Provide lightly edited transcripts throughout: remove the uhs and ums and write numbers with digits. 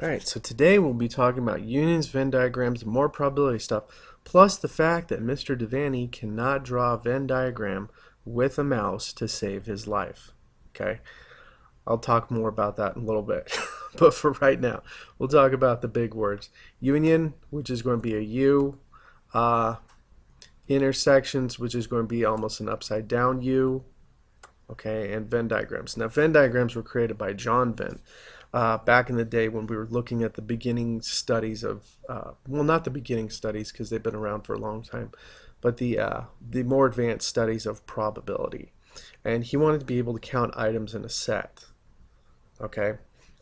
Alright, so today we'll be talking about unions, Venn diagrams, and more probability stuff, plus the fact that Mr. Devaney cannot draw a Venn diagram with a mouse to save his life. Okay, I'll talk more about that in a little bit, but for right now, we'll talk about the big words. Union, which is going to be a U, intersections, which is going to be almost an upside down U, okay, and Venn diagrams. Now, Venn diagrams were created by John Venn back in the day when we were looking at the beginning studies of, well, not the beginning studies because they've been around for a long time, but the more advanced studies of probability. And he wanted to be able to count items in a set. Okay,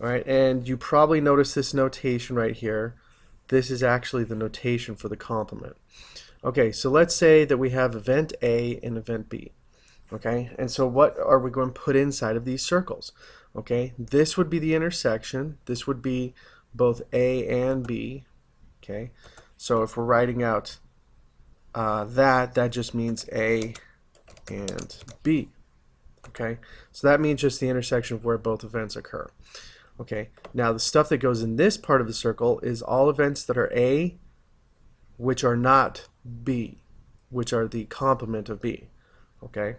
all right, and you probably noticed this notation right here. This is actually the notation for the complement. Okay, so let's say that we have event A and event B. Okay, and so what are we going to put inside of these circles? Okay, this would be the intersection. This would be both A and B. Okay, so if we're writing out that just means A and B. Okay, so that means just the intersection of where both events occur. Okay, now the stuff that goes in this part of the circle is all events that are A which are not B, which are the complement of B. Okay,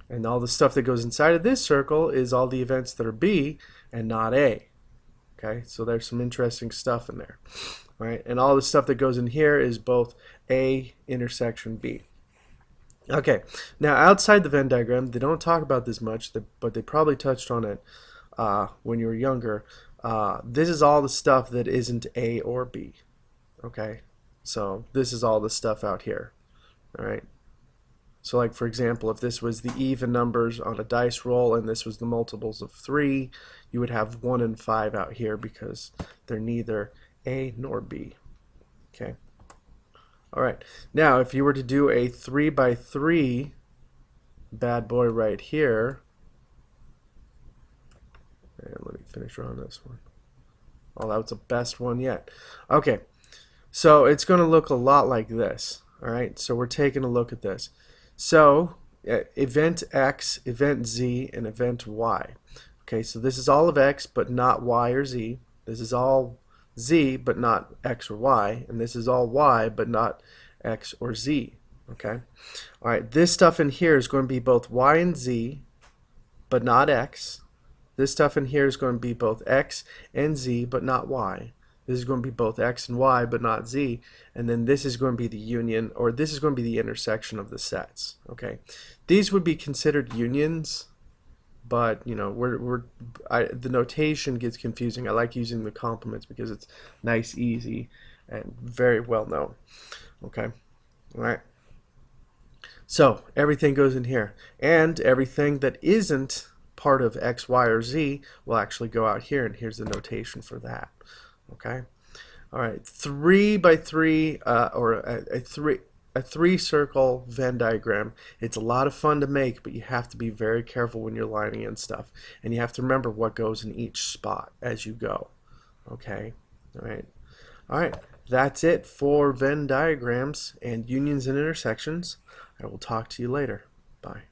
and all the stuff that goes inside of this circle is all the events that are B and not A. Okay, so there's some interesting stuff in there. All right, and all the stuff that goes in here is both A intersection B. Okay, now outside the Venn diagram, they don't talk about this much, but they probably touched on it when you were younger. This is all the stuff that isn't A or B. Okay, so this is all the stuff out here. All right. So like for example, if this was the even numbers on a dice roll and this was the multiples of 3, you would have 1 and 5 out here because they're neither A nor B. Okay. All right. Now if you were to do a 3 by 3 bad boy right here, and let me finish on this one. Oh, that was the best one yet. Okay. So it's going to look a lot like this. All right. So we're taking a look at this. So event X, event Z, and event Y. Okay, so this is all of X but not Y or Z. This is all Z but not X or Y. And this is all Y but not X or Z. Okay, all right, this stuff in here is going to be both Y and Z but not X. This stuff in here is going to be both X and Z but not Y. This is going to be both X and Y but not Z, and then this is going to be the union, or this is going to be the intersection of the sets. Okay, these would be considered unions, but you know the notation gets confusing. I like using the complements because it's nice, easy, and very well known. Okay, all right. So everything goes in here, and everything that isn't part of X, Y, or Z will actually go out here, and here's the notation for that. Okay, all right, 3 by 3 or a three circle Venn diagram. It's a lot of fun to make, but you have to be very careful when you're lining in stuff, and you have to remember what goes in each spot as you go. Okay, all right, that's it for Venn diagrams and unions and intersections. I will talk to you later. Bye.